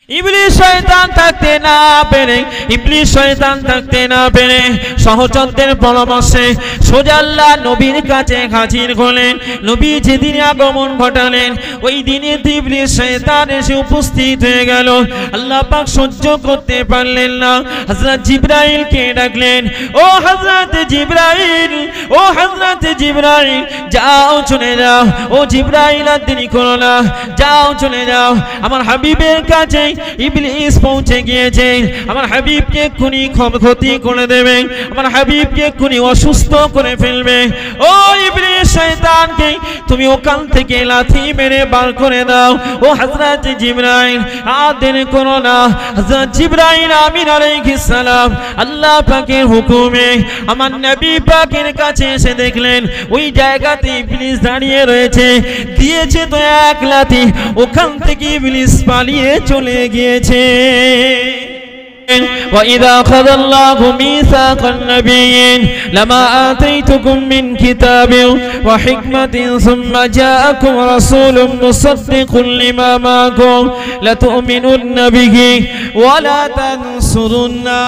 ইবলিস শয়তান থাকতে না পেরে সহচরদের পরামর্শে সোজা আল্লাহ নবীর কাছে হাজির হলেন। নবী যেদিন আগমন ঘটালেন ওই দিনে ইবলিস শয়তান এসে উপস্থিত হয়ে গেল। আল্লাহ পাক সহ্য করতে পারলেন না, হযরত জিবরাইলকে ডাকলেন, ও হযরত জিবরাইল যাও চলে যাও। ও জিবরাইল আর দেরি করো না, যাও চলে যাও। আমার হাবিবের কাছে ইবলিস পৌঁছে গিয়েছে, আমার হাবিবকে এক্ষুনি ক্ষতি করে দেবে, আমার হাবিবকে এক্ষুনি অসুস্থ করে ফেলবে। ও ইবলিস শয়তানকে তুমি ওখান থেকে লাথি মেরে বার করে দাও। ও হযরত জিবরাইল আর দেরি করো না। হযরত জিবরাইল আমিন আলাইহিস সালাম আল্লাহ পাকের হুকুমে আমার নবী পাকের কাছে এসে দেখলেন ওই জায়গাতে ইবলিস দাঁড়িয়ে রয়েছে। দিয়েছে তো এক লাথি, ওখান থেকে ইবলিস পালিয়ে চলে গিয়েছে। وَإِذَا أَخَذَ اللَّهُ مِيثَاقَ النَّبِيِّينَ لَمَا آتَيْتُكُم مِّن كِتَابٍ وَحِكْمَةٍ ثُمَّ جَاءَكُمْ رَسُولٌ مُصَدِّقٌ لِّمَا مَعَكُمْ لَتُؤْمِنُنَّ بِهِ وَلَا تَنصُرُنَّهُ।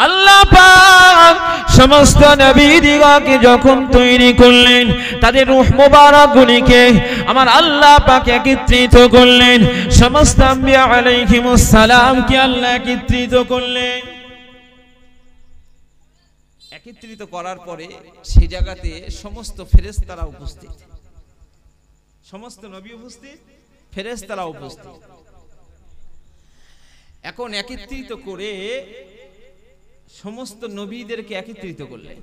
আল্লাহ পাক সমস্ত নবীদিগকে যখন তৈরি করলেন তাদের রূহ মুবারকগুলিকে আমার আল্লাহ পাক একত্রিত করলেন। সমস্ত আম্বিয়া আলাইহিমুস সালামকে আল্লাহ একত্রিত করলেন। একত্রিত করার পরে সেই জায়গাতে সমস্ত ফেরেশতারা উপস্থিত, সমস্ত নবী উপস্থিত, ফেরেশতারা উপস্থিত। এখন একত্রিত করে সমস্ত নবীদেরকে একত্রিত করলেন।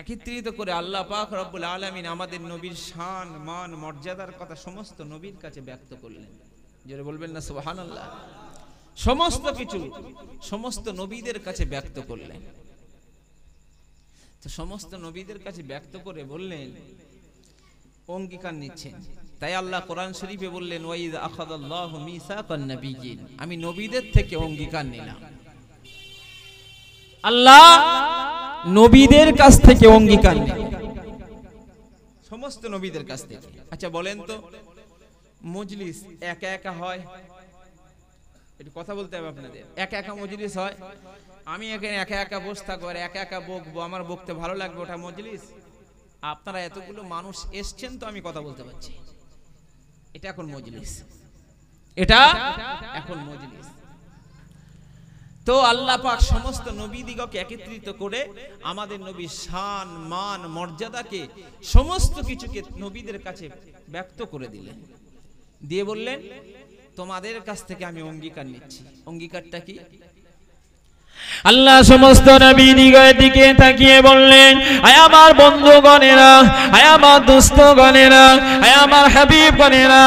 একত্রিত করে আল্লাহ পাক রব্বুল আলামিন আমাদের নবীর শান মান মর্যাদার কথা সমস্ত নবীর কাছে ব্যক্ত করলেন। জোরে বলবেন না সুবহানাল্লাহ। সমস্ত কিছু সমস্ত নবীদের কাছে ব্যক্ত করলেন। তো সমস্ত নবীদের কাছে ব্যক্ত করে বললেন, অঙ্গীকার নিচ্ছেন। তাই আল্লাহ কোরআন শরীফে বললেন, ওয়াইদ আখাযাল্লাহু মিসাকান নাবিয়্যিন, আমি নবীদের থেকে অঙ্গীকার নিলাম। আল্লাহ নবীদের কাছ থেকে অঙ্গীকার নিলেন, সমস্ত নবীদের কাছ থেকে। আচ্ছা বলেন তো, মজলিস একা একা হয়? একটু কথা বলতে হবে আপনাদের। একা একা মজলিস হয়? আমি এখানে একা একা বসে থাকবো আর একা একা বকবো, আমার বকতে ভালো লাগবে, ওটা মজলিস? আপনারা এতগুলো মানুষ এসছেন তো আমি কথা বলতে পারছি, এটা এখন মজলিস, এটা এখন মজলিস। তো আল্লাহ পাক সমস্ত নবীদিগকে একত্রিত করে আমাদের নবীর শান মান মর্যাদাকে সমস্ত কিছুকে নবীদের কাছে ব্যক্ত করে দিলেন। দিয়ে বললেন, তোমাদের কাছ থেকে আমি অঙ্গীকার নিচ্ছি। অঙ্গীকারটা কি? আল্লাহ সমস্ত নবীদিগের দিকে তাকিয়ে বললেন, আয় আমার বন্ধুগণেরা, আয় আমার দোস্তগণেরা, আয় আমার হাবিবগণেরা,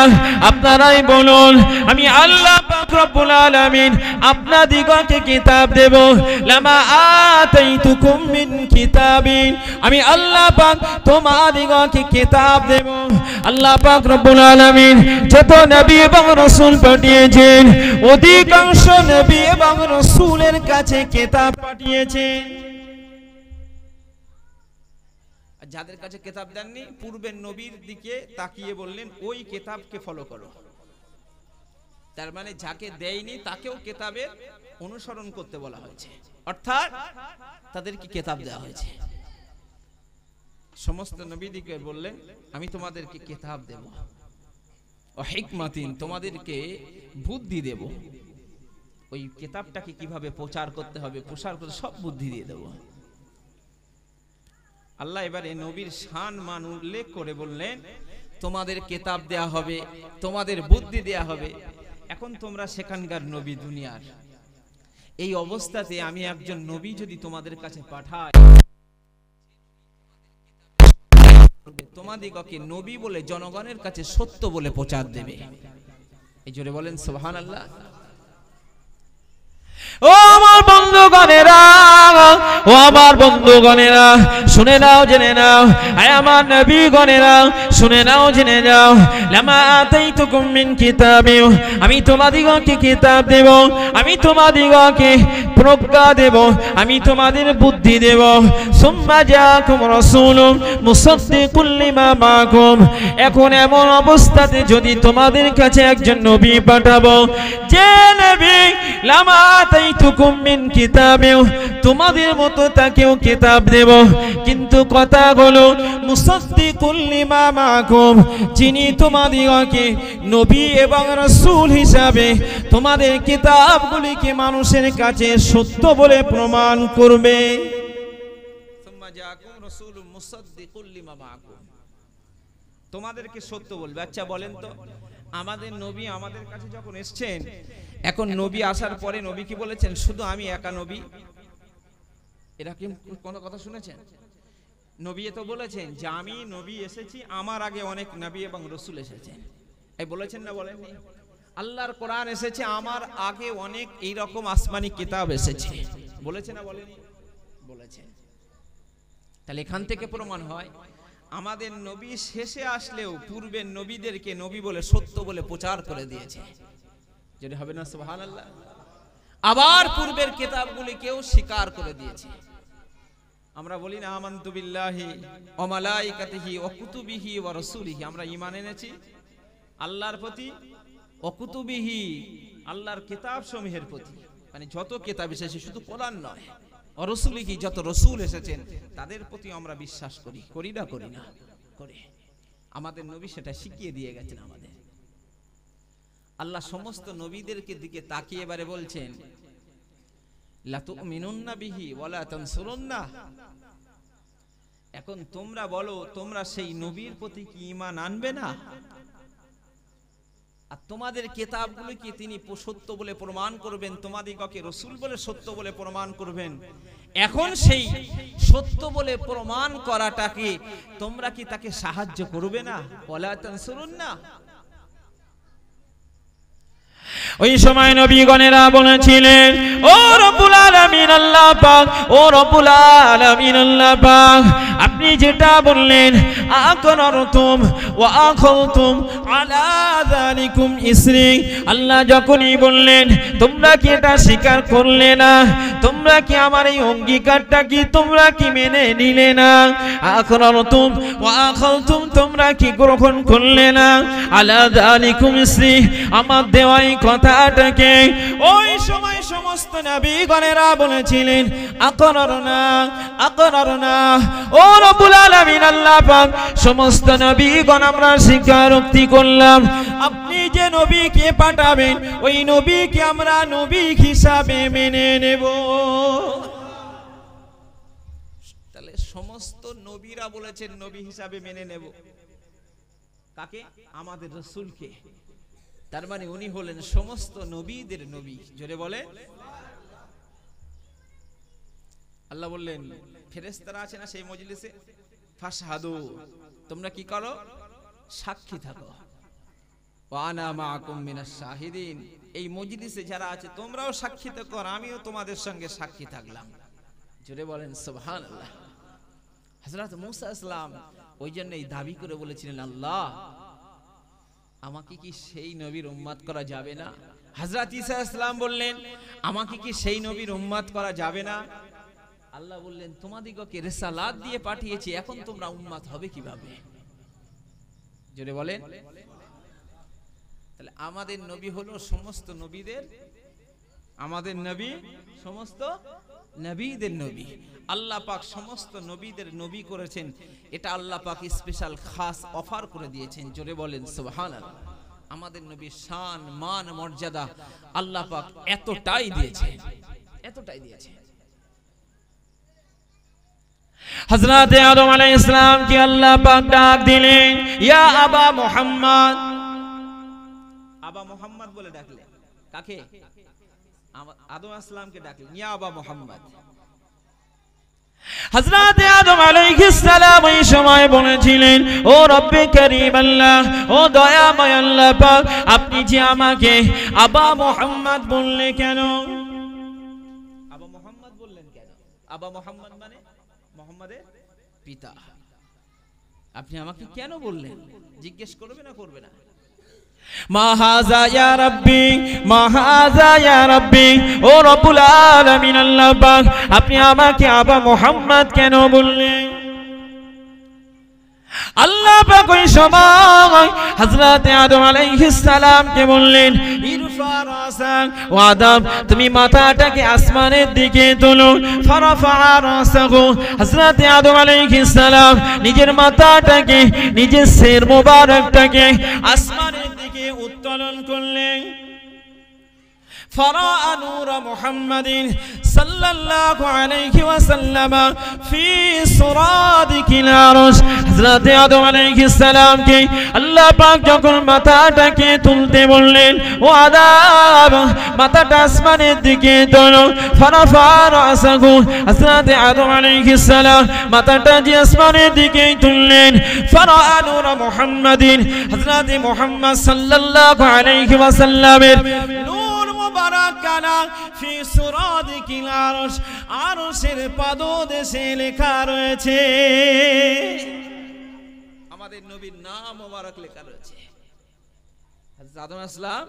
আপনারাই বলুন, আমি আল্লাহ পাক রব্বুল আলামিন আপনাদিগকে কিতাব দেব। লামা আতাইতুকুম মিন কিতাবিন, আমি আল্লাহ পাক তোমাদিগকে কিতাব দেব। আল্লাহ পাক রব্বুল আলামিন যত নবী এবং রাসূল পাঠিয়েছেন অধিকাংশ নবী এবং রাসূলের কাছে কিতাব পাঠিয়েছেন। যাদের কাছে কিতাব দেননি পূর্বের নবীর দিকে তাকিয়ে বললেন, ওই কিতাবকে ফলো করো। তার মানে যাকে দেয়নি তাকেও কিতাবের অনুসরণ করতে বলা হয়েছে, অর্থাৎ তাদেরকে কিতাব দেওয়া হয়েছে। সমস্ত নবীদিকে বললেন, আমি তোমাদেরকে কিতাব দেব, ও হিকমাতিন, তোমাদেরকে বুদ্ধি দেব। ওই কিতাবটাকে কিভাবে প্রচার করতে হবে, প্রসার করতে সব বুদ্ধি দিয়ে দেব। আল্লাহ এবারে নবীর শান মান উল্লেখ করে বললেন, তোমাদের কিতাব দেয়া হবে, তোমাদের বুদ্ধি দেয়া হবে। এখন তোমরা সেখানকার নবী দুনিয়ার, এই অবস্থাতে আমি একজন নবী যদি তোমাদের কাছে পাঠাই, তোমাদিগকে নবী বলে জনগণের কাছে সত্য বলে প্রচার দেবে। এই জোরে বলেন সুবহানাল্লাহ। ও আমার বন্ধুগণেরা, ও আমার বন্ধুগণেরা, শুনে নাও, জেনে নাও। আয় আমার নবীগণেরা, শুনে নাও, জেনে নাও। লামা আতাইতুকুম মিন কিতাবিন, আমি তোমাদিগকে কিতাব দেব, আমি তোমাদিগকে প্রজ্ঞা দেব, আমি তোমাদের বুদ্ধি দেব। সুম্মা জাআকুম রাসূলুন মুসাদ্দিকুল লিমা মাআকুম, এখন এমন অবস্থাতে যদি তোমাদের কাছে একজন নবী পাঠাবো, যে নবী লামা আতাইতুকুম মিন কিতাবিন, তোমাদের মতো তাকেও কিতাব দেব, কিন্তু কথা হলো মুসাদ্দিকুল লিমা মাআকুম, যিনি তোমাদিগকে নবী এবং রাসূল হিসাবে তোমাদের কিতাবগুলিকে মানুষের কাছে সত্য বলে প্রমাণ করবে। সুম্মা জাআকুম রাসূলুন মুসাদ্দিকুল লিমা মাআকুম, তোমাদেরকে সত্য বলবে। আচ্ছা বলেন তো, আমাদের নবী আমাদের কাছে যখন এসেছেন, এখন নবী আসার পরে নবী কি বলেছেন শুধু আমি একা নবী? এরকম কোন কথা শুনেছেন? নবী তো বলেছেন যে আমি নবী এসেছি, আমার আগে অনেক নবী এবং রাসূল এসেছেন। এই বলেছেন না বলেননি? আল্লাহর কোরআন এসেছে, আমার আগে অনেক এই রকম আসমানি কিতাব এসেছে, বলেছে না বলেনি? বলেছেন। তাহলে এখান থেকে প্রমাণ হয় আমাদের নবী শেষে আসলেও পূর্বের নবীদেরকে নবী বলে সত্য বলে প্রচার করে দিয়েছে, যেটা হবে না সুবহানাল্লাহ। আবার পূর্বের কিতাবগুলিকেও স্বীকার করে দিয়েছে। আমরা বলি না আমানতু বিল্লাহি ওয়া মালাইকাতিহি ওয়া কুতুবিহি ওয়া রাসূলিহি, আমরা ঈমান এনেছি আল্লাহর প্রতি, ওয়া কুতুবিহি আল্লাহর কিতাব সমূহের প্রতি, মানে যত কিতাব এসেছে শুধু কোরআন নয়, ওয়া রাসূলিহি যত রাসূল এসেছেন তাদের প্রতি আমরা বিশ্বাস করি। করি না? করি না? করি। আমাদের নবী সেটা শিখিয়ে দিয়ে গেছেন আমাদের। আল্লাহ সমস্ত নবীদেরকে দিকে তাকিয়ে এবারে বলছেন লা তুমিনুন্না বিহি ওয়া লা তানসুরুন্না, এখন তোমরা বলো তোমরা সেই নবীর প্রতি কি ঈমান আনবে না? আর তোমাদের কিতাবগুলোকে তিনি সত্য বলে প্রমাণ করবেন, তোমাদিগকে রাসূল বলে সত্য বলে প্রমাণ করবেন। এখন সেই সত্য বলে প্রমাণ করাটাকে তোমরা কি তাকে সাহায্য করবে না? ওয়া লা তানসুরুন্না। ওই সময় নবীগণেরা বলেছিলেন, ও রব্বুল আলামিন আল্লাহ পাক, ও রব্বুল আলামিন আল্লাহ পাক, আপনি যেটা বললেন আকরারতুম ওয়া আখালতুম আলা যালিকুম ইসরি, আল্লাহ যখনই বললেন তোমরা কি এটা স্বীকার করলে না, তোমরা কি আমার এই অঙ্গীকারটা কি তোমরা কি মেনে নিলে না? আকরারতুম ওয়া আখালতুম, তোমরা কি গ্রহণ করলে না? আলা যালিকুম ইসরি, আমার দেওয়াই কথাটাকে। ওই সময় সমস্ত নবীগণেরা বলেছিলেন আকরারনা আকরারনা, ও রব্বুল আলামিন আল্লাহ পাক, সমস্ত নবীগণ আমরা স্বীকারোক্তি করলাম, আপনি যে নবীকে পাঠাবেন ওই নবীকে আমরা নবী হিসাবে মেনে নেব। তাহলে সমস্ত নবীরা বলেছেন নবী হিসাবে মেনে নেব কাকে? আমাদের রাসূলকে। তার মানে উনি হলেন সমস্ত নবীদের নবী। জোরে বলে আল্লাহ বললেন ফেরেশতারা আছে না সেই মজলিসে, ফাশহাদু, তোমরা কি করো? সাক্ষী থাকো। ওয়া আনা মাআকুম মিনাশ শাহিদিন, এই মজলিসে যারা আছে তোমরাও সাক্ষী থাকো, আমিও তোমাদের সঙ্গে সাক্ষী থাকলাম। জোরে বলেন সুবহানাল্লাহ। হযরত মূসা আলাইহিসসালাম ওই জন্যই দাবি করে বলেছিলেন, আল্লাহ আমাকে কি সেই নবীর উম্মত করা যাবে না? হযরত ঈসা আলাইহিস সালাম বললেন, আমাকে কি সেই নবীর উম্মত করা যাবে না? আল্লাহ বললেন, তোমাদিগকে রিসালাত দিয়ে পাঠিয়েছি, এখন তোমরা উম্মত হবে কিভাবে? জোরে বলেন। তাহলে আমাদের নবী হলো সমস্ত নবীদের, আমাদের নবী সমস্ত নবীদের নবী। আল্লাহ পাক সমস্ত নবীদের নবী করেছেন, এটা আল্লাহ পাক স্পেশাল খাস অফার করে দিয়েছেন। জোরে বলেন সুবহানাল্লাহ। আমাদের নবীর শান মান মর্যাদা আল্লাহ পাক এতটাই দিয়েছে, এতটাই দিয়েছে। হযরত আদম আলাইহিস সালাম কে আল্লাহ পাক ডাক দিলেন, ইয়া আবা মুহাম্মদ। আবা মুহাম্মদ বলে ডাকলেন কাকে? আদম আলাইহিস সালামকে ডাকলেন, ইয়া আবা মুহাম্মদ। হযরত আদম আলাইহিস সালাম এই সময় বলেছিলেন, ও রব্বে কারীম আল্লাহ, ও দয়াময় আল্লাহ পাক, আপনি যে আমাকে আবা মুহাম্মদ বললে কেন? আবা মোহাম্মদ মানে মোহাম্মদের পিতা। আপনি আমাকে কেন বললেন? জিজ্ঞেস করবে না করবে না? মা হাযা ইয়া রাব্বি, মা হাযা ইয়া রাব্বি, ও রব্বুল আলামিন আল্লাহ পাক, আপনি আমাকে আবা মোহাম্মদ কেন বললেন? আল্লাহ পাক ওই সময় হযরত আদম আলাইহিস সালামকে বললেন, ইরফা রাসাক, ও আদম তুমি মাথাটাকে আসমানের দিকে তোলো। ফারাফা রাসাহু, হযরত আদম আলাইহিস সালাম নিজের মাথাটাকে, নিজের সির মোবারকটাকে আসমানের দিকে উত্তোলন করলেন। فرأى نور محمد صلى الله عليه وسلم في سرادق العرش। হযরত আদম আলাইহিস সালাম কে আল্লাহ পাক যখন মাথাটাকে তুলতে বললেন, ও আদম মাথাটা আসমানের দিকে তোলো। ফারাফা রাসাহু, হযরত আদম আলাইহিস সালাম মাথাটা যে আসমানের দিকে তুললেন। ফারাআ নূর মুহাম্মাদিন, হযরত মুহাম্মদ সাল্লাল্লাহু আলাইহি ওয়াসাল্লামের ফি সুরাদিকিল আরশ, আরশের পাদদেশে লেখা রয়েছে, আমাদের নবীর নাম মোবারক লেখা রয়েছে। হযরত আদম আলাইহিস সালাম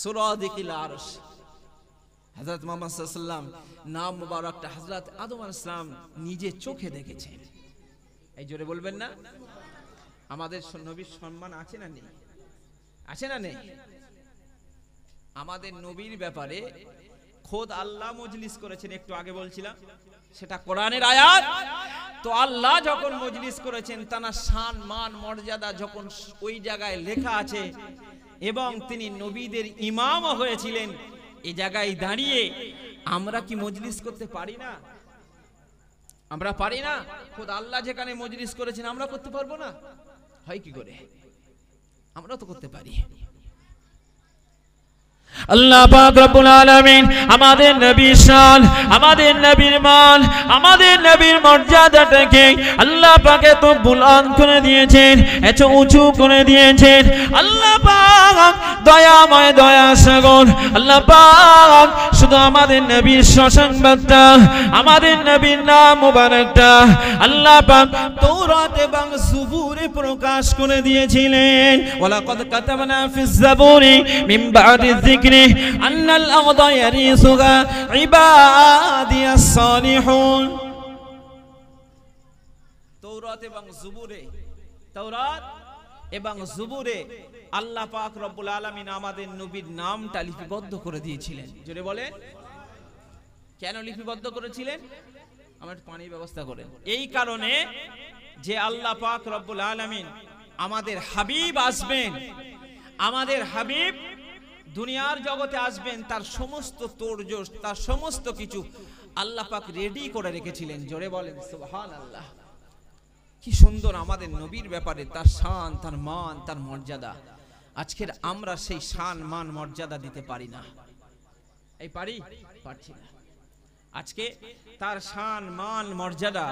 সুরাদিকিল আরশ, হযরত মুহাম্মদ সাল্লাল্লাহু আলাইহি ওয়াসাল্লাম নাম মোবারকটা হযরত আদম আলাইহিস সালাম নিজে চোখে দেখেছেন। এই জোরে বলবেন না? আমাদের নবীর সম্মান আছে না নেই? আছে না নেই? আমাদের নবীর ব্যাপারে খোদ আল্লাহ মজলিস করেছেন, একটু আগে বলছিলাম, সেটা কোরআনের আয়াত। তো আল্লাহ যখন মজলিস করেছেন, তার শান মান মর্যাদা যখন ওই জায়গায় লেখা আছে, এবং তিনি নবীদের ইমামও হয়েছিলেন, এই জায়গায় দাঁড়িয়ে আমরা কি মজলিস করতে পারি না? আমরা পারি না? খোদ আল্লাহ যেখানে মজলিস করেছেন আমরা করতে পারবো না? হয় কি করে? আমরা তো করতে পারি। আল্লাহ পাক রব্বুল আলামিন আমাদের নবীর শান, আমাদের নবীর মান, আমাদের নবীর মর্যাদাটাকে আল্লাহ পাক এত বুলন্দ করে দিয়েছেন, এত উঁচু করে দিয়েছেন। আল্লাহ পাক দয়াময়, দয়া সাগর। আল্লাহ পাক শুধু আমাদের নবীর সুসংবাদটা, আমাদের নবীর নাম মোবারকটা আল্লাহ পাক তাওরাত এবং জবুরে প্রকাশ করে দিয়েছিলেন। ওয়ালাকাদ কাতাবনা ফিজ জাবুরি মিন বা'দি যিকরি আন্নাল আরদা ইয়ারিসুহা ইবাদিয়াস সালিহুন। তাওরাত এবং জবুরে, তাওরাত এবং জবুরে আল্লাহ পাক রব্বুল আলামিন আমাদের নবীর নামটা লিপিবদ্ধ করে দিয়েছিলেন। জোরে বলেন, কেন লিপিবদ্ধ করেছিলেন? আমার পানির ব্যবস্থা করেন। এই কারণে যে আল্লাহ পাক রব্বুল আলামিন আমাদের হাবিব আসবেন, আমাদের হাবিব দুনিয়ার জগতে আসবেন, তার সমস্ত তোড়জোড়, তার সমস্ত কিছু আল্লাহ পাক রেডি করে রেখেছিলেন। জোরে বলেন সুবহানাল্লাহ। কি সুন্দর আমাদের নবীর ব্যাপারে তার শান, তার মান, তার মর্যাদা। আজকের আমরা সেই শান মান মর্যাদা দিতে পারি না। এই পারি? পারছি না। আজকে তার শান মান মর্যাদা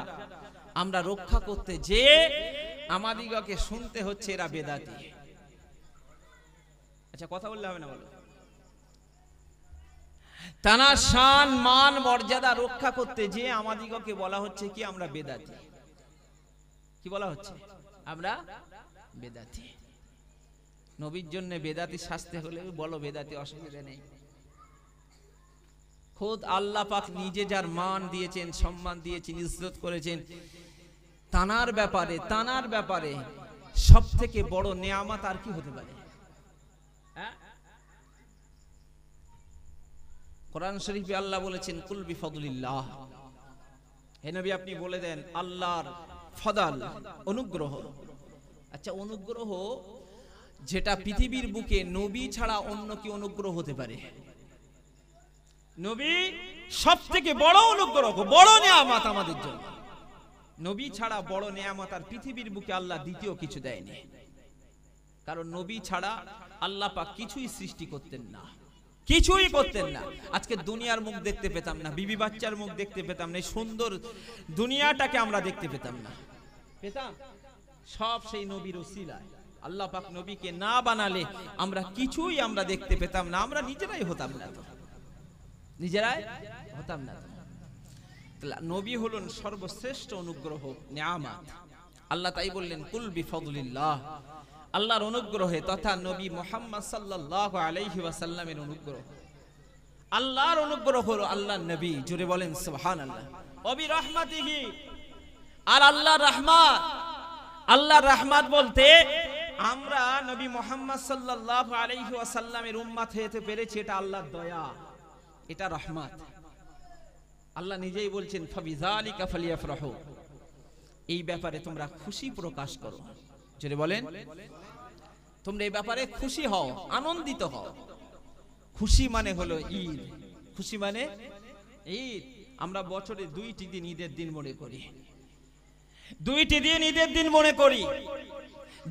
আমরা রক্ষা করতে যে আমাদিগকে শুনতে হচ্ছে এরা বেদাতি। আচ্ছা কথা বললে হবে না? বলো। তানা শান মান মর্যাদা রক্ষা করতে যে আমাদিগকে বলা হচ্ছে কি আমরা বেদাতি। কি বলা হচ্ছে? আমরা বেদাতি। নবীর জন্য বেদাতি শাস্তি হলে বলো বেদাতি, অসুবিধা নেই। খোদ আল্লাহ পাক নিজে যার মান দিয়েছেন, সম্মান দিয়েছেন, ইজ্জত করেছেন, তানার ব্যাপারে সব থেকে বড় নেয়ামত আর কি হতে পারে? কোরআন শরীফে আল্লাহ বলেছেন কুল বিফদলিল্লাহ, হে নবী আপনি বলে দেন আল্লাহর ফদল, অনুগ্রহ। আচ্ছা অনুগ্রহ যেটা পৃথিবীর বুকে নবী ছাড়া অন্য কি অনুগ্রহ হতে পারে? নবী সবথেকে বড় অনুগ্রহ, বড় নিয়ামত আমাদের জন্য। নবী ছাড়া বড় নিয়ামত আর পৃথিবীর বুকে আল্লাহ দ্বিতীয় কিছু দেয়নি। কারণ নবী ছাড়া আল্লাহ পাক কিছুই সৃষ্টি করতেন না, কিছুই করতেন না। আজকে দুনিয়ার মুখ দেখতে পেতাম না, বিবি বাচ্চার মুখ দেখতে পেতাম না, এই সুন্দর দুনিয়াটাকে আমরা দেখতে পেতাম না। পেতাম সব সেই নবীর ওসিলায়। আল্লাহ পাক নবীকে না বানালে আমরা কিছুই আমরা দেখতে পেতাম না, আমরা নিজেরাই হতাম না, তো নিজেরাই হতাম না। নবী হলেন সর্বশ্রেষ্ঠ অনুগ্রহ, নিয়ামত। আল্লাহ তাই বললেন কুল বিফদলিল্লাহ, আল্লাহর অনুগ্রহে তথা নবী মুহাম্মদ সাল্লাল্লাহু আলাইহি ওয়াসাল্লামের অনুগ্রহ। আল্লাহর অনুগ্রহ হলো আল্লাহর নবী, জোরে বলেন সুবহানাল্লাহ। ওবি রাহমাতিহি, আর আল্লাহর রহমত। আল্লাহর রহমত বলতে আমরা নবী মুহাম্মদ সাল্লাল্লাহু আলাইহি ওয়াসাল্লামের উম্মত হতে পেরেছি, এটা আল্লাহর দয়া, এটা রহমত। আল্লাহ নিজেই বলছেন ফাবিযালিকা ফালিয়াফরাহু, এই ব্যাপারে তোমরা খুশি প্রকাশ করো। যদি বলেন তোমরা এই ব্যাপারে খুশি হও, আনন্দিত হও। খুশি মানে হলো ঈদ, খুশি মানে ঈদ। আমরা বছরে 2টি দিন ঈদের দিন মনে করি, 2টি দিন ঈদের দিন মনে করি।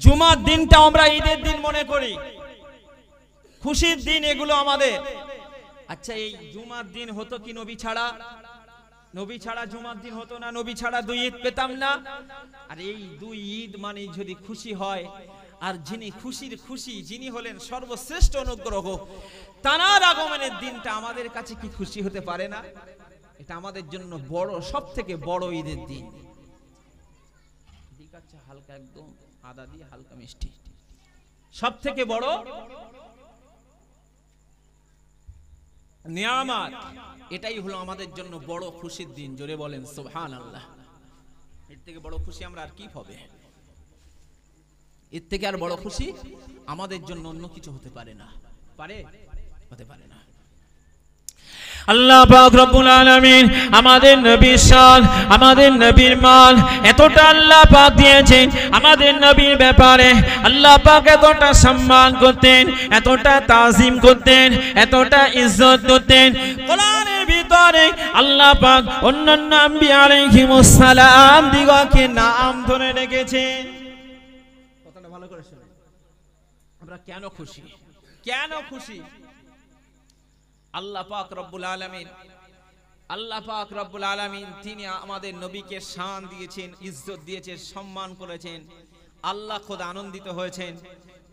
জুমার দিনটা আমরা ঈদের দিন মনে করি, খুশির দিন এগুলো আমাদের। আচ্ছা, এই জুমার দিন হতো কি নবী ছাড়া? নবী ছাড়া জুমার দিন হতো না, নবী ছাড়া 2 ঈদ পেতাম না। আর এই 2 ঈদ মানে যদি খুশি হয়, আর যিনি খুশির খুশি, যিনি হলেন সর্বশ্রেষ্ঠ অনুগ্রহ, তার আগমনের দিনটা আমাদের কাছে কি খুশি হতে পারে না? এটা আমাদের জন্য বড়, সবথেকে বড় ঈদের দিন। দিকাচ্ছে হালকা, একদম আদা দিয়ে হালকা মিষ্টি, সবথেকে বড় নিয়ামত। এটাই হলো আমাদের জন্য বড় খুশির দিন, জোরে বলেন সুবহানাল্লাহ। এর থেকে বড় খুশি আমরা আর কি হবে? এর থেকে আর বড় খুশি আমাদের জন্য অন্য কিছু হতে পারে না, পারে? হতে পারে না। আল্লাহ পাক রব্বুল আলামিন আমাদের নবীর শান, আমাদের নবীর মান এতটা আল্লাহ পাক দিয়েছেন। আমাদের নবীর ব্যাপারে আল্লাহ পাক এতটা সম্মান করতেন, এতটা তাজিম করতেন, এতটা ইজ্জত করতেন। কোরআনের ভিতরে আল্লাহ পাক অন্যান্য আম্বিয়া আলাইহিমুস সালাম দিগকে নাম ধরে রেখেছেন। কথাটা ভালো করে শুনুন। আমরা কেন খুশি? কেন খুশি? আল্লাহ পাক রব্বুল আলামিন, আল্লাহ পাক রব্বুল আলামিন তিনি আমাদের নবীকে শান দিয়েছেন, ইজ্জত দিয়েছেন, সম্মান করেছেন। আল্লাহ খোদ আনন্দিত হয়েছেন,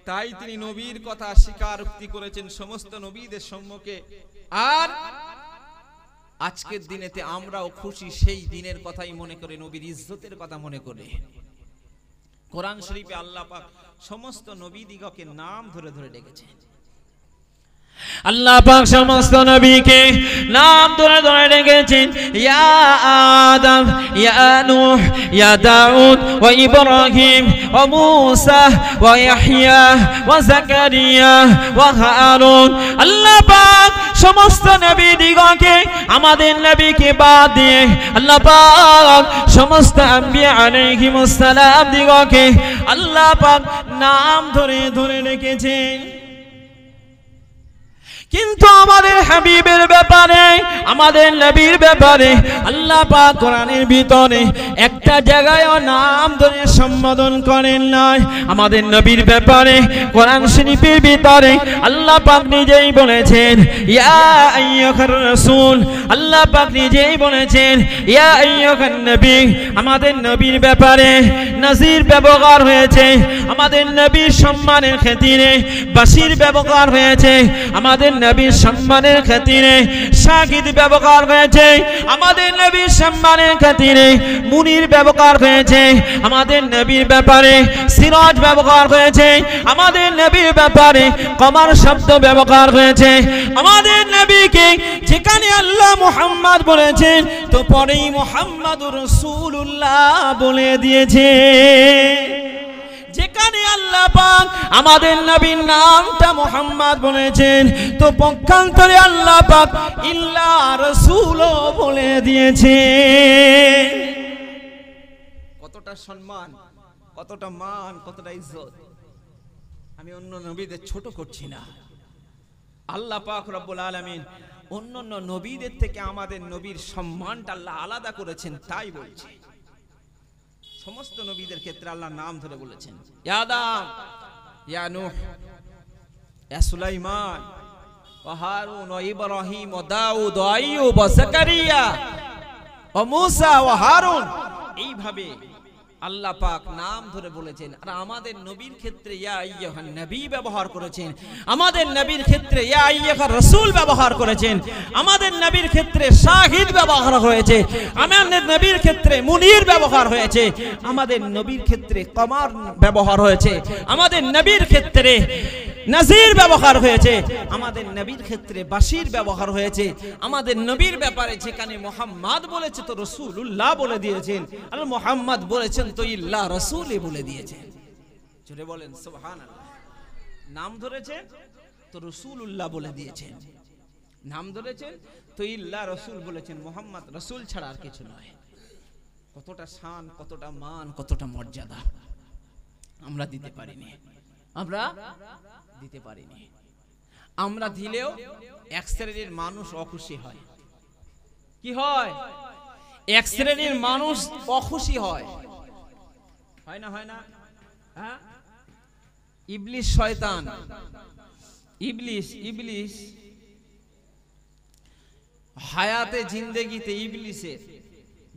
তাই তিনি নবীর কথা স্বীকারোক্তি করেছেন সমস্ত নবীদের সম্মুখে। আর আজকের দিনেতে আমরাও খুশি, সেই দিনের কথাই মনে করে, নবীর ইজ্জতের কথা মনে করে। কোরআন শরীফে আল্লাহ পাক সমস্ত নবীদিগকে নাম ধরে ধরে ডেকেছেন। আল্লাহ পাক সমস্ত নবীকে নাম ধরে ধরে ডেকেছেন। ইয়া আদম, ইয়া নূহ, ইয়া দাউদ, ওয়া ইব্রাহিম, ওয়া মূসা, ওয়া ইয়াহইয়া, ওয়া যাকারিয়া, ওয়া হারুন। আল্লাহ পাক সমস্ত নবী দিগকে, আমাদের নবীকে বাদ দিয়ে আল্লাহ পাক সমস্ত আম্বিয়া আলাইহিমুস সালাম দিগকে আল্লাহ পাক নাম ধরে ধরে রেখেছেন। কিন্তু আমাদের হাবিবের ব্যাপারে, আমাদের নবীর ব্যাপারে আল্লাহ পাক কোরআনের ভিতরে একটা জায়গায়ও নাম ধরে সম্বোধন করেন নাই। আমাদের নবীর ব্যাপারে কোরআন শরীফের ভিতরে আল্লাহ পাক নিজেই বলেছেন ইয়া আইয়ুহার রাসূল, আল্লাহ পাক নিজেই বলেছেন ইয়া আইয়ুহান নবী। আমাদের নবীর ব্যাপারে নাজির ব্যবহার হয়েছে, আমাদের নবীর সম্মানের খাতিরে বাশির ব্যবহার হয়েছে, আমাদের নবীর সম্মানের খাতিরে শাহিদ ব্যবহার হয়েছে, আমাদের নবীর সম্মানের খাতিরে মুনির ব্যবহার হয়েছে, আমাদের নবীর ব্যাপারে সিরাজ ব্যবহার হয়েছে, আমাদের নবীর ব্যাপারে কমার শব্দ ব্যবহার হয়েছে। আমাদের নবীকে যেখানে আল্লাহ মুহাম্মদ বলেছেন, তো পরেই মুহাম্মাদুর রাসূলুল্লাহ বলে দিয়েছে। যেখানে আল্লাহ পাক আমাদের নবীর নামটা মুহাম্মদ বলেছেন, তো পক্ষান্তরে আল্লাহ পাক ইল্লা রাসূলও বলে দিয়েছে। কতটা সম্মান, কতটা মান, কতটা ইজ্জত। আমি অন্য নবীদের ছোট করছি না। আল্লাহ পাক রব্বুল আলামিন অন্যান্য নবীদের থেকে আমাদের নবীর সম্মানটা আল্লাহ আলাদা করেছেন, তাই বলছি। সমস্ত নবীদের ক্ষেত্রে আল্লাহ নাম ধরে বলেছেন ইয়া আদম, ইয়া নূহ, ইয়া সুলাইমান, ওয়া হারুন, ওয়া ইব্রাহিম, ওয়া দাউদ, ওয়া আইয়ুব, ওয়া যাকারিয়া, ওয়া মূসা, ওয়া হারুন। এইভাবে আল্লাহ পাক নাম ধরে বলেছেন, আর আমাদের নবীর ক্ষেত্রে ইয়া আইয়ুহান নবী ব্যবহার করেছেন, আমাদের নবীর ক্ষেত্রে ইয়া আইয়ুহার রাসূল ব্যবহার করেছেন, আমাদের নবীর ক্ষেত্রে শাহিদ ব্যবহার হয়েছে, আমাদের নবীর ক্ষেত্রে মুনির ব্যবহার হয়েছে, আমাদের নবীর ক্ষেত্রে কমার ব্যবহার হয়েছে, আমাদের নবীর ক্ষেত্রে নাজির ব্যবহার হয়েছে, আমাদের নবীর ক্ষেত্রে বাশির ব্যবহার হয়েছে। আমাদের নবীর ব্যাপারে যেখানে মুহাম্মদ বলেছে তো রাসূলুল্লাহ বলে দিয়েছেন, আর মুহাম্মদ বলেছেন তো ইল্লা রাসূলই বলে দিয়েছেন। জোরে বলেন সুবহানাল্লাহ। নাম ধরেছেন তো রাসূলুল্লাহ বলে দিয়েছেন, নাম ধরেছেন তো ইল্লা রাসূল বলেছেন, মুহাম্মদ রাসূল ছাড়া আর কিছু নয়। কতটা শান, কতটা মান, কতটা মর্যাদা আমরা দিতে পারিনি, আমরা দিতে পারিনি। আমরা দিলেও এক শ্রেণীর মানুষ অখুশি হয়। কি হয়? এক শ্রেণীর মানুষ অখুশি হয়, হয় না? হয় না? হ্যাঁ, ইবলিস শয়তান, ইবলিস হায়াতে জিন্দেগিতে ইবলিসের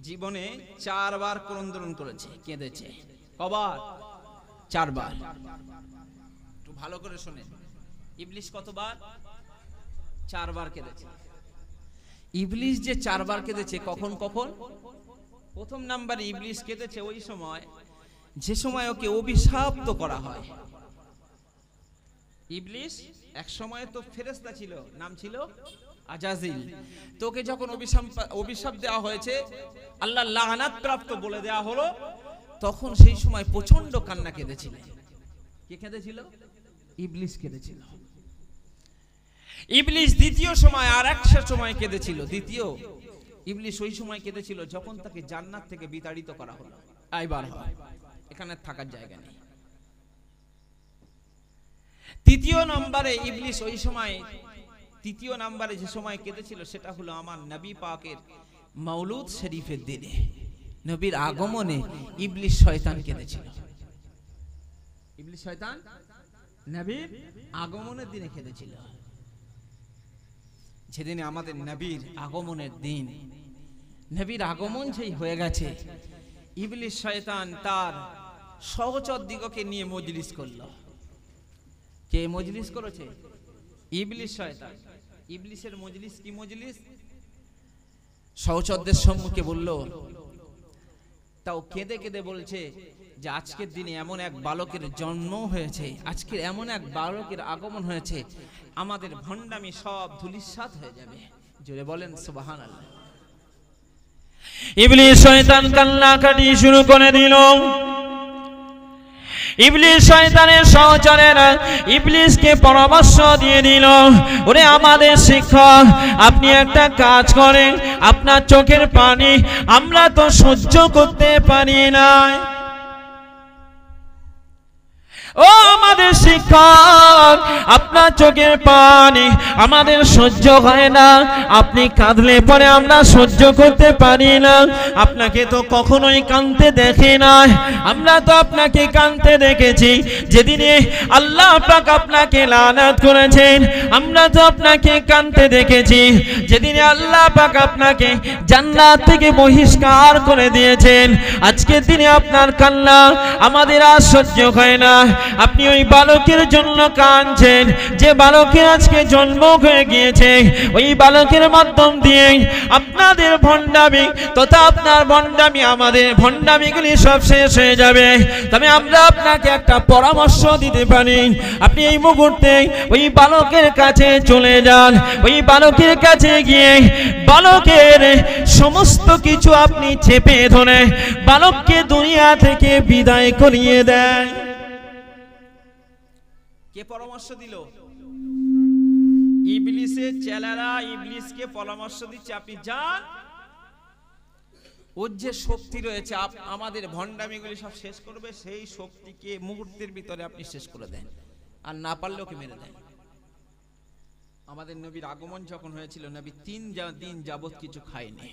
জীবনে 4 বার ক্রন্দন করেছে, কেঁদেছে। কবার? 4 বার। একটু ভালো করে শুনেন, ইবলিস কতবার? 4 বার কেঁদেছে। ইবলিস যে 4 বার কেঁদেছে, কখন কখন? প্রথম নাম্বারে ইবলিস কেঁদেছে ওই সময় যে সময় ওকে অভিশাপ্ত করা হয়। ইবলিস এক সময় তো ফেরেশতা ছিল, নাম ছিল আজাজিল। তোকে যখন অভিশাপ দেওয়া হয়েছে, আল্লাহ লাআনাত প্রাপ্ত বলে দেওয়া হলো, তখন সেই সময় প্রচন্ড কান্না কেঁদেছিল। কে কেঁদেছিল? ইবলিস কেঁদেছিল। ইবলিস দ্বিতীয় সময় আর একটা সময় কেঁদেছিল। দ্বিতীয় ইবলিস ওই সময় কেঁদেছিল যখন তাকে জান্নাত থেকে বিতাড়িত করা হলো, আইবার হয়, এখানে থাকার জায়গা নেই। তৃতীয় নম্বরে ইবলিস ওই সময়, তৃতীয় নম্বরে যে সময় কেঁদেছিল সেটা হলো আমার নবী পাকের মাউলুদ শরীফের দিনে, নবীর আগমনে ইবলিস শয়তান কেঁদেছিল। ইবলিস শয়তান নবীর আগমনের দিনে কেঁদেছিল। যেদিনে আমাদের নবীর আগমনের দিন, নবীর আগমন যেই হয়ে গেছে, ইবলিস শয়তান তার সহচর দিগকে নিয়ে মজলিস করলো। কে মজলিস করেছে? ইবলিস শয়তান। ইবলিসের মজলিস কি মজলিস? সহচরদের সম্মুখে বলল, তাও কেঁদে কেঁদে বলছে যে আজকের দিনে এমন এক বালকের জন্ম হয়েছে, আজকের এমন এক বালকের আগমন হয়েছে, আমাদের ভণ্ডামি সব ধূলিসাৎ হয়ে যাবে। জোরে বলেন সুবহানাল্লাহ। ইবলিস শয়তান কান্নাকাটি শুরু করে দিল। ইবলিস শয়তানের সহচরেরা ইবলিসকে পরামর্শ দিয়ে দিল, ওরে আমাদের শিক্ষক, আপনি একটা কাজ করেন, আপনার চোখের পানি আমরা তো সহ্য করতে পারি না। ও আমাদের শিক্ষক, আপনার চোখের পানি আমাদের সহ্য হয় না, আপনি কাঁদলে পরে আমরা সহ্য করতে পারি না। আপনাকে তো কখনোই কাঁদতে দেখি না, আমরা তো আপনাকে কাঁদতে দেখেছি যেদিনে আল্লাহ পাক আপনাকে লানত করেছেন, আমরা তো আপনাকে কাঁদতে দেখেছি যেদিনে আল্লাহ পাক আপনাকে জান্নাত থেকে বহিষ্কার করে দিয়েছেন। আজকের দিনে আপনার কান্না আমাদের আর সহ্য হয় না। আপনি ওই বালকের জন্য কাঁদছেন, যে বালকের আজকে জন্ম হয়ে গিয়েছে, ওই বালকের মাধ্যম দিয়ে আপনাদের ভণ্ডামি তথা আপনার ভণ্ডামি, আমাদের ভণ্ডামিগুলি সব শেষ হয়ে যাবে। তবে আমরা আপনাকে একটা পরামর্শ দিতে পারি, আপনি এই মুহূর্তে ওই বালকের কাছে চলে যান, ওই বালকের কাছে গিয়ে বালকের সমস্ত কিছু আপনি চেপে ধরে বালককে দুনিয়া থেকে বিদায় করিয়ে দেন। কে পরামর্শ দিল? ইবলিসের চেলারা ইবলিসকে পরামর্শ দিচ্ছে, আপনি যান, ওর যে শক্তি রয়েছে আমাদের ভণ্ডামিগুলি সব শেষ করবে, সেই শক্তিকে মুহূর্তের ভিতরে আপনি শেষ করে দেন, আর না পারলে ওকে মেরে দেন। আমাদের নবীর আগমন যখন হয়েছিল, নবী 3 দিন যাবত কিছু খায়নি,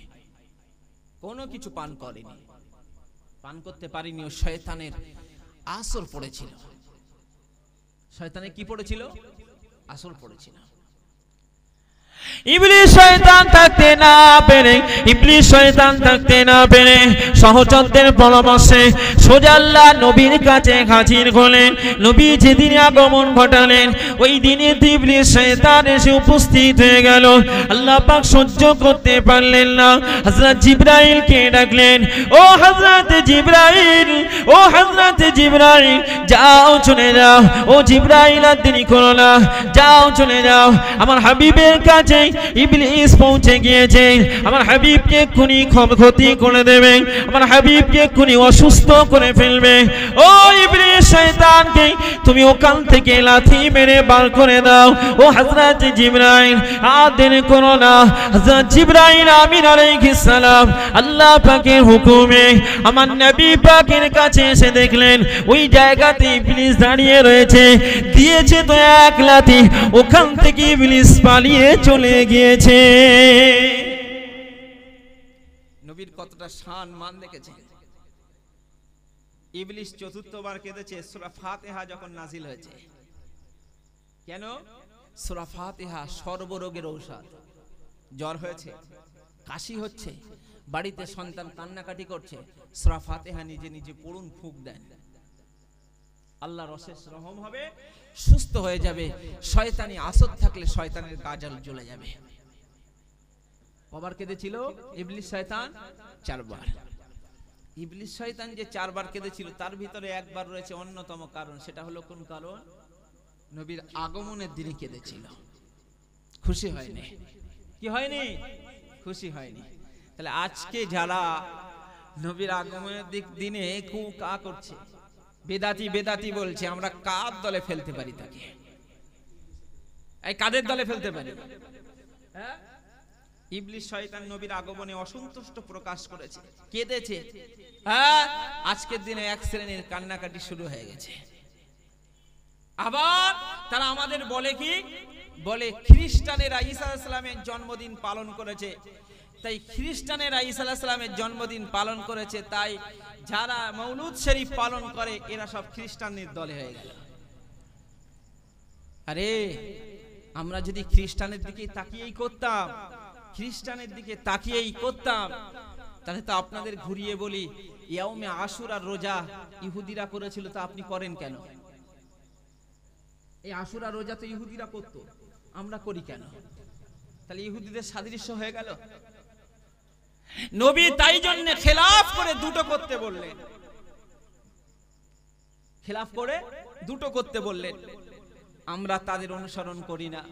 কোনো কিছু পান করেনি, পান করতে পারিনি। ও শয়তানের আসর পড়েছিল। শয়তানে কি পড়েছিল? আসর পড়েছিল। ইবলিস শয়তান থাকতে না পেরে সহচরদের পরামর্শে সোজা আল্লাহ নবীর কাছে হাজির হলেন। নবী যেদিন আগমন ঘটালেন ওই দিনে ইবলিস শয়তান এসে উপস্থিত হয়ে গেল। আল্লাহ পাক সহ্য করতে পারলেন না, হযরত জিবরাইলকে ডাকলেন, ও হযরত জিবরাইল যাও চলে যাও। ও জিবরাইল আর দেরি করো না, যাও চলে যাও। আমার হাবিবের কাছে ইবলিস পৌঁছে গিয়েছে, আমার হাবিবকে এক্ষুনি ক্ষতি করে দেবে, আমার হাবিবকে এক্ষুনি অসুস্থ করে ফেলবে। ও ইবলিস শয়তানকে তুমি ওখান থেকে লাথি মেরে বার করে দাও। ও হযরত জিবরাইল আর দেরি করো না। হযরত জিবরাইল আমিন আলাইহিস সালাম আল্লাহ পাকের হুকুমে আমার নবী পাকের কাছে এসে দেখলেন ওই জায়গাতে ইবলিস দাঁড়িয়ে রয়েছে। দিয়েছে তো এক লাথি, ওখান থেকে ইবলিস পালিয়ে চলে গিয়েছে। নবীর কতটা শান মান দেখেছেন। ইবলিস চতুর্থবার কেঁদেছে সূরা ফাতিহা যখন নাজিল হয়েছে। কেন? সূরা ফাতিহা সর্বরোগের ঔষধ। জ্বর হয়েছে, কাশি হচ্ছে, বাড়িতে সন্তান কান্নাকাটি করছে, সূরা ফাতিহা নিজে নিজে পড়ুন, ফুঁক দেন, আল্লাহর অশেষ রহম হবে, সুস্থ হয়ে যাবে। শয়তানি আসর থাকলে শয়তানের গাজাল জ্বলে যাবে। কবার কেঁদেছিল ইবলিস শয়তান? 4 বার। ইবলিস শয়তান যে 4 বার কেঁদেছিল তার ভিতরে একবার রয়েছে অন্যতম কারণ। সেটা হলো কোন কারণ? নবীর আগমনের দিনে কেঁদেছিল। খুশি হয়নি। কি হয়নি? খুশি হয়নি। তাহলে আজকে যারা নবীর আগমনের দিনে কু কা করছে, বেদাতি বলছে, আমরা কার দলে ফেলতে পারি তাকে? এই কাদের দলে ফেলতে পারি? হ্যাঁ, ইবলিস শয়তান নবীর আগমনে অসন্তুষ্ট প্রকাশ করেছে, কেঁদেছে। হ্যাঁ, আজকের দিনে এক শ্রেণীর কান্নাকাটি শুরু হয়ে গেছে। আবার তারা আমাদের বলে কি? বলে খ্রিস্টানেরা ঈসা আলাইহিস সালামের জন্মদিন পালন করেছে, তাই খ্রিস্টানেরা ঈসা আলাইহিস সালামের জন্মদিন পালন করেছে, তাই যারা মৌলুদ শরীফ পালন করে এরা সব খ্রিস্টানদের দলে হয়ে গেল। আরে আমরা যদি খ্রিস্টানের দিকে তাকিয়েই করতাম, তাহলে তো আপনাদের ঘুরিয়ে বলি ইয়াউমে আশুরার রোজা ইহুদিরা করেছিল, তা আপনি করেন কেন? এই আশুরা রোজা তো ইহুদিরা করত, আমরা করি কেন? তাহলে ইহুদিদের সাদৃশ্য হয়ে গেল। নবী তাই জন্য খেলাফ করে দুটো করতে বললেন, আমরা তাদের অনুসরণ করি না।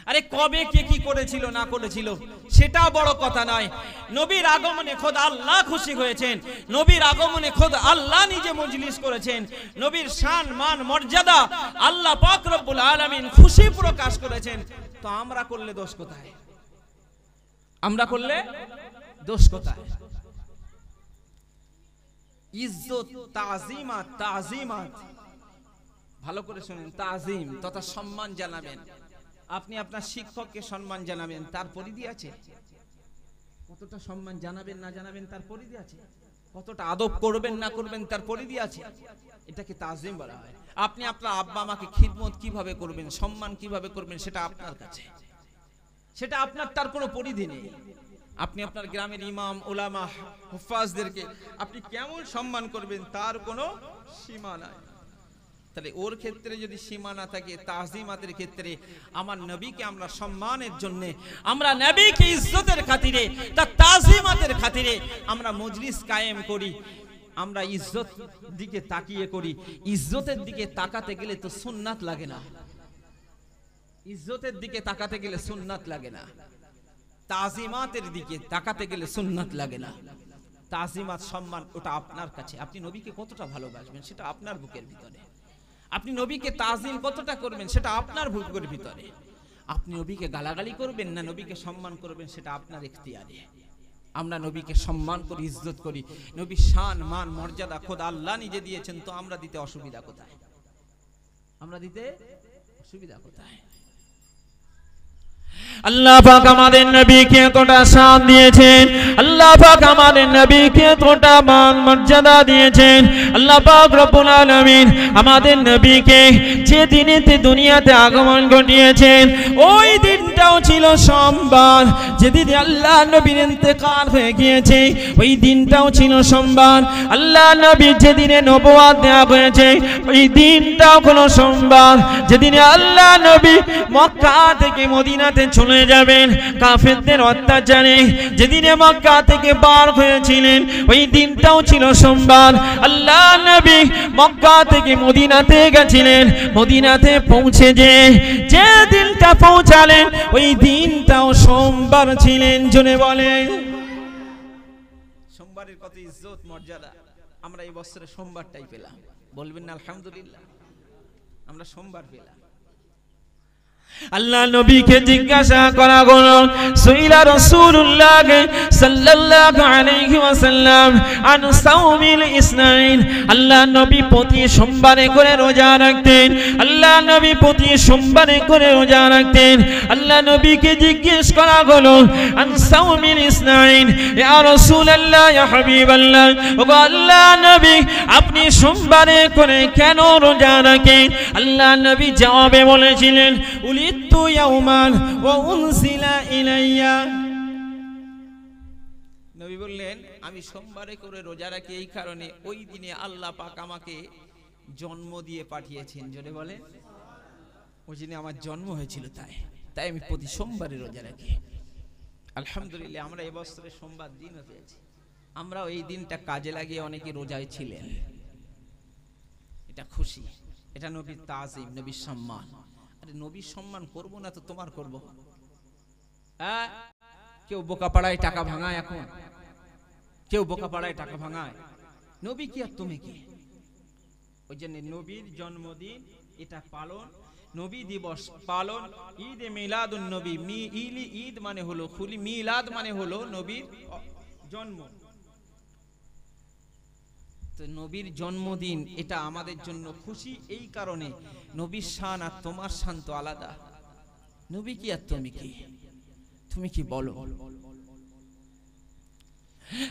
আরে কবে কে কি করেছিল না করেছিল সেটা বড় কথা নয়। নবীর আগমনে খোদ আল্লাহ খুশি হয়েছেন, নবীর আগমনে খোদ আল্লাহ নিজে মজলিস করেছেন, নবীর শান মান মর্যাদা আল্লাহ পাক রব্বুল আলামিন খুশি প্রকাশ করেছেন। তো আমরা করলে দোষ কোথায়? ইজ্জত, তাজিমাত, ভালো করে শুনেন, তাজিম তথা সম্মান জানাবেন। আপনি আপনার শিক্ষককে সম্মান জানাবেন, তার পরিধি আছে। কতটা সম্মান জানাবেন না জানাবেন তার পরিধি আছে। কতটা আদব করবেন না করবেন তার পরিধি আছে। এটাকে তাজিম বলা হয়। আপনি আপনার আব্বা আমাকে খিদমত কিভাবে করবেন, সম্মান কিভাবে করবেন, সেটা আপনার কাছে, সেটা আপনার, তার কোনো পরিধি নেই। আপনি আপনার গ্রামের ইমাম, উলামা, হুফাজদেরকে আপনি কেমন সম্মান করবেন তার কোনো সীমা নাই। তাহলে ওর ক্ষেত্রে যদি সীমা না থাকে, তাজিমাতের ক্ষেত্রে আমার নবীকে আমরা সম্মানের জন্য, আমরা নবীকে ইজ্জতের খাতিরে, তার তাজিমাতের খাতিরে আমরা মজলিস কায়েম করি, আমরা ইজ্জত দিকে তাকিয়ে করি। ইজ্জতের দিকে তাকাতে গেলে তো সুন্নাত লাগে না, ইজ্জতের দিকে তাকাতে গেলে সুন্নাত লাগে না, তাজিমাতের দিকে তাকাতে গেলে সুন্নাত লাগে না। তাজিমাত সম্মান ওটা আপনার কাছে, আপনি নবীকে কতটা ভালোবাসবেন সেটা আপনার বুকের ভিতরে, আপনি নবীকে তাজিম কতটা করবেন সেটা আপনার বুকের ভিতরে। আপনি নবীকে গালাগালি করবেন না নবীকে সম্মান করবেন সেটা আপনার ইখতিয়ারে। আমরা নবীকে সম্মান করি, ইজ্জত করি, নবীর শান মান মর্যাদা খোদ আল্লাহ নিজে দিয়েছেন, তো আমরা দিতে অসুবিধা কোথায়? আল্লাহ পাক আমাদের নবীকে এতটা শান দিয়েছেন, আল্লাহ পাক আমাদের নবীকে এতটা মান মর্যাদা দিয়েছেন। আল্লাহ পাক রব্বুল আলামিন আমাদের নবীকে যে দিনেতে দুনিয়াতে আগমন ঘটিয়েছেন ওই দিন দিনটাও ছিল সোমবার, যেদিন আল্লাহ নবীর ইন্তেকাল হয়ে গিয়েছে ওই দিনটাও ছিল সোমবার। আল্লাহ নবীর যেদিনে নবুয়ত দেওয়া হয়েছে ওই দিনটাও হলো সোমবার। যেদিন আল্লাহ নবী মক্কা থেকে মদিনাতে চলে যাবেন কাফেরদের অত্যাচারে, যেদিনে মক্কা থেকে বার হয়েছিলেন ওই দিনটাও ছিল সোমবার। আল্লাহ নবী মক্কা থেকে মদিনাতে গেছিলেন, মদিনাতে পৌঁছে যে দিনটা পৌঁছালেন ওই দিনটাও সোমবার ছিলেন। জোরে বলেন সোমবারের কত ইজ্জত মর্যাদা আমরা এই বছরে সোমবারটাই পেলাম। বলবেন না আলহামদুলিল্লাহ, আমরা সোমবার পেলাম। আল্লাহ নবীকে জিজ্ঞাসা করা হলো, সুইলা রাসূলুল্লাহ সাল্লাল্লাহু আলাইহি ওয়াসাল্লাম আন সাওমিল ইসনাইন। আল্লাহ নবী প্রতি সোমবারে করে রোজা রাখতেন, আল্লাহ নবী প্রতি সোমবারে করে রোজা রাখতেন। আল্লাহ নবীকে জিজ্ঞেস করা হলো আন সাওমিল ইসনাইন, ইয়া রাসূলুল্লাহ ইয়া হাবিবাল্লাহ, ওগো আল্লাহ নবী আপনি সোমবারে করে কেন রোজা রাখেন? আল্লাহ নবী জবাবে বলেছিলেন, উলিদতু ইয়াওমান ওয়া উনসিলা ইলাইয়া। নবী বললেন আমি সোমবারে করে রোজা রাখি এই কারণে ওই দিনে আল্লাহ পাক আমাকে জন্ম দিয়ে পাঠিয়েছেন। জোরে বলেন, ওই দিনে আমার জন্ম হয়েছিল, তাই আমি প্রতি সোমবারে রোজা রাখি। আলহামদুলিল্লাহ আমরা এবছরে সোমবার দিনও পেয়েছি। আমরা এই দিনটা কাজে লাগিয়ে অনেকে রোজায় ছিলেন, এটা খুশি, এটা নবীর তাজিম, নবীর সম্মান। আরে নবীর সম্মান করব না তো তোমার করব? হ্যাঁ, কেউ বোকা পাড়ায় টাকা ভাঙায়, এখন কেউ বোকা পাড়ায় টাকা ভাঙায়। নবী কি আর তুমি কি? ওই জন্য নবীর জন্মদিন এটা পালন, নবী দিবস পালন, ঈদ এ মিলাদুন নবী। ঈদ মানে হলো খুলি, মিলাদ মানে হলো নবীর জন্ম। তো নবীর জন্মদিন এটা আমাদের জন্য খুশি এই কারণে। নবীর শান আর তোমার শান তো আলাদা। নবী কি আর তুমি কি? তুমি কি বলো?